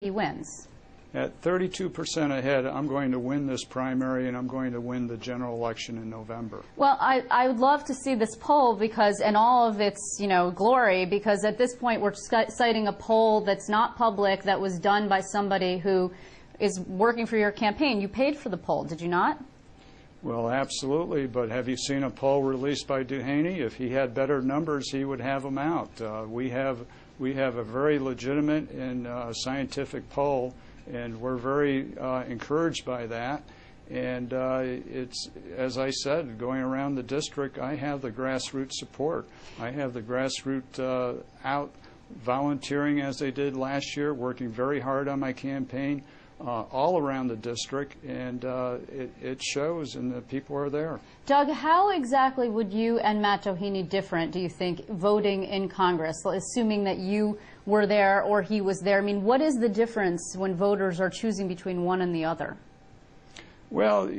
he wins? At 32% ahead, I'm going to win this primary, and I'm going to win the general election in November. Well, I would love to see this poll because, and all of its, glory, because at this point we're citing a poll that's not public, that was done by somebody who is working for your campaign. You paid for the poll, did you not? Well, absolutely, but have you seen a poll released by Duhaney? If he had better numbers, he would have them out. We have a very legitimate and scientific poll, and we're very encouraged by that. And it's, as I said, going around the district, I have the grassroots support. I have the grassroots out volunteering as they did last year, working very hard on my campaign all around the district, and it shows, and the people are there. Doug, how exactly would you and Matt Doheny different, do you think, voting in Congress, assuming that you were there or he was there? I mean, what is the difference when voters are choosing between one and the other? Well,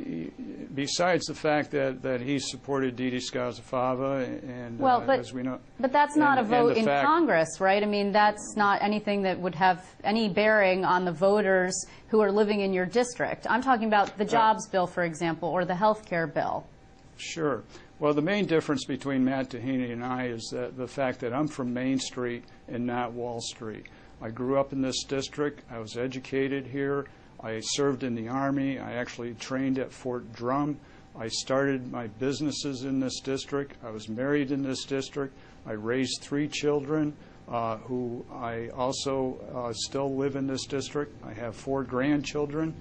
besides the fact that he supported Didi Scazafava, and as we know, but that's not a vote in Congress, right? I mean, that's not anything that would have any bearing on the voters who are living in your district. I'm talking about the jobs bill, for example, or the health care bill. Sure. Well, the main difference between Matt Doheny and I is that the fact that I'm from Main Street and not Wall Street. I grew up in this district. I was educated here. I served in the Army. I actually trained at Fort Drum. I started my businesses in this district. I was married in this district. I raised 3 children who I also still live in this district. I have 4 grandchildren.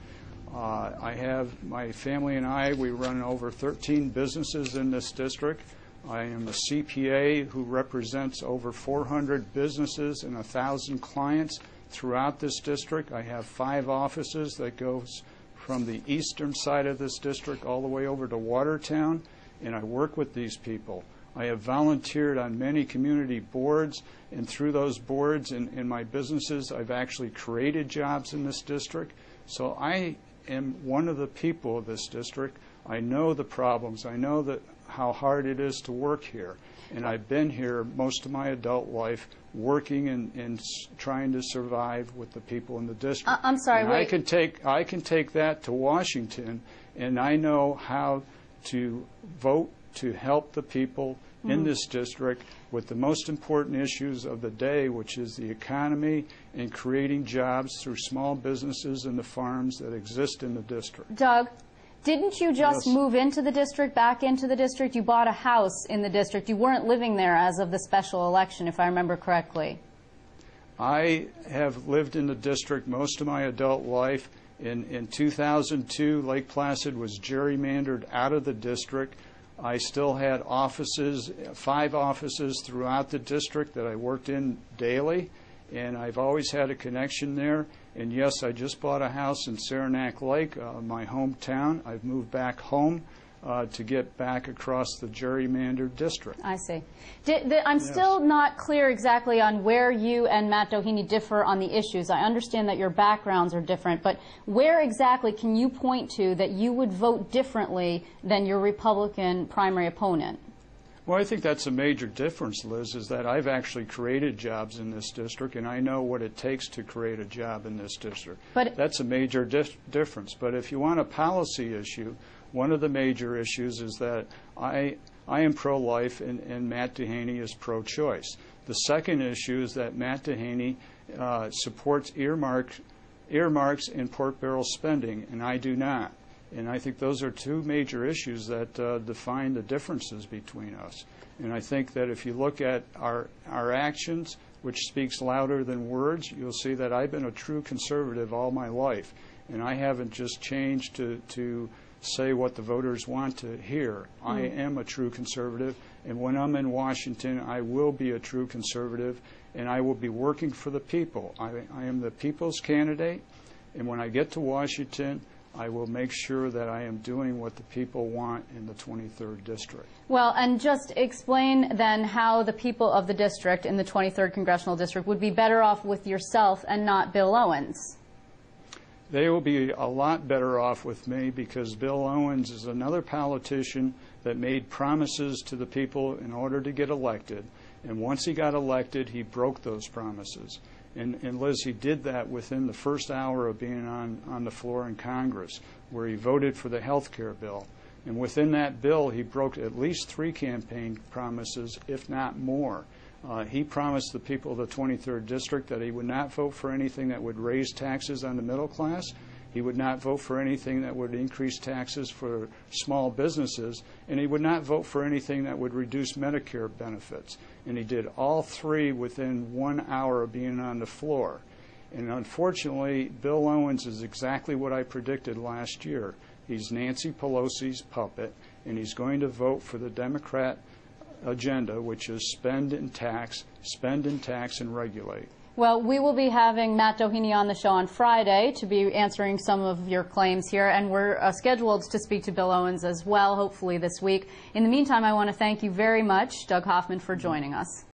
I have my family and I, we run over 13 businesses in this district. I am a CPA who represents over 400 businesses and 1,000 clients throughout this district. I have 5 offices that goes from the eastern side of this district all the way over to Watertown, and I work with these people. I have volunteered on many community boards, and through those boards and in my businesses, I've actually created jobs in this district. So I am one of the people of this district. I know the problems. I know how hard it is to work here. And I've been here most of my adult life working and trying to survive with the people in the district. I'm sorry, and wait. I can take that to Washington, and I know how to vote to help the people in this district with the most important issues of the day, which is the economy and creating jobs through small businesses and the farms that exist in the district. Doug, didn't you just move into the district, back into the district? You bought a house in the district. You weren't living there as of the special election, if I remember correctly. I have lived in the district most of my adult life. In 2002, Lake Placid was gerrymandered out of the district. I still had offices, 5 offices throughout the district that I worked in daily, and I've always had a connection there. And yes, I just bought a house in Saranac Lake, my hometown. I've moved back home to get back across the gerrymandered district. I see. I'm still not clear exactly on where you and Matt Doheny differ on the issues. I understand that your backgrounds are different, but where exactly can you point to that you would vote differently than your Republican primary opponent? Well, I think that's a major difference, Liz, is that I've actually created jobs in this district, and I know what it takes to create a job in this district. But that's a major difference. But if you want a policy issue, one of the major issues is that I am pro-life and Matt Doheny is pro-choice. The second issue is that Matt Doheny supports earmarks and pork barrel spending, and I do not. And I think those are 2 major issues that define the differences between us. And I think that if you look at our actions, which speaks louder than words, you'll see that I've been a true conservative all my life. And I haven't just changed to say what the voters want to hear. I am a true conservative, and when I'm in Washington, I will be a true conservative, and I will be working for the people. I am the people's candidate, and when I get to Washington, I will make sure that I am doing what the people want in the 23rd District. Well, and just explain then how the people of the district in the 23rd Congressional District would be better off with yourself and not Bill Owens. They will be a lot better off with me because Bill Owens is another politician that made promises to the people in order to get elected. And once he got elected, he broke those promises. And Liz, he did that within the first hour of being on the floor in Congress, where he voted for the health care bill. And within that bill, he broke at least 3 campaign promises, if not more. He promised the people of the 23rd District that he would not vote for anything that would raise taxes on the middle class. He would not vote for anything that would increase taxes for small businesses. And he would not vote for anything that would reduce Medicare benefits. And he did all 3 within 1 hour of being on the floor. And unfortunately, Bill Owens is exactly what I predicted last year. He's Nancy Pelosi's puppet, and he's going to vote for the Democrat agenda, which is spend and tax, and regulate. Well, we will be having Matt Doheny on the show on Friday to be answering some of your claims here, and we're scheduled to speak to Bill Owens as well, hopefully this week. In the meantime, I want to thank you very much, Doug Hoffman, for joining us.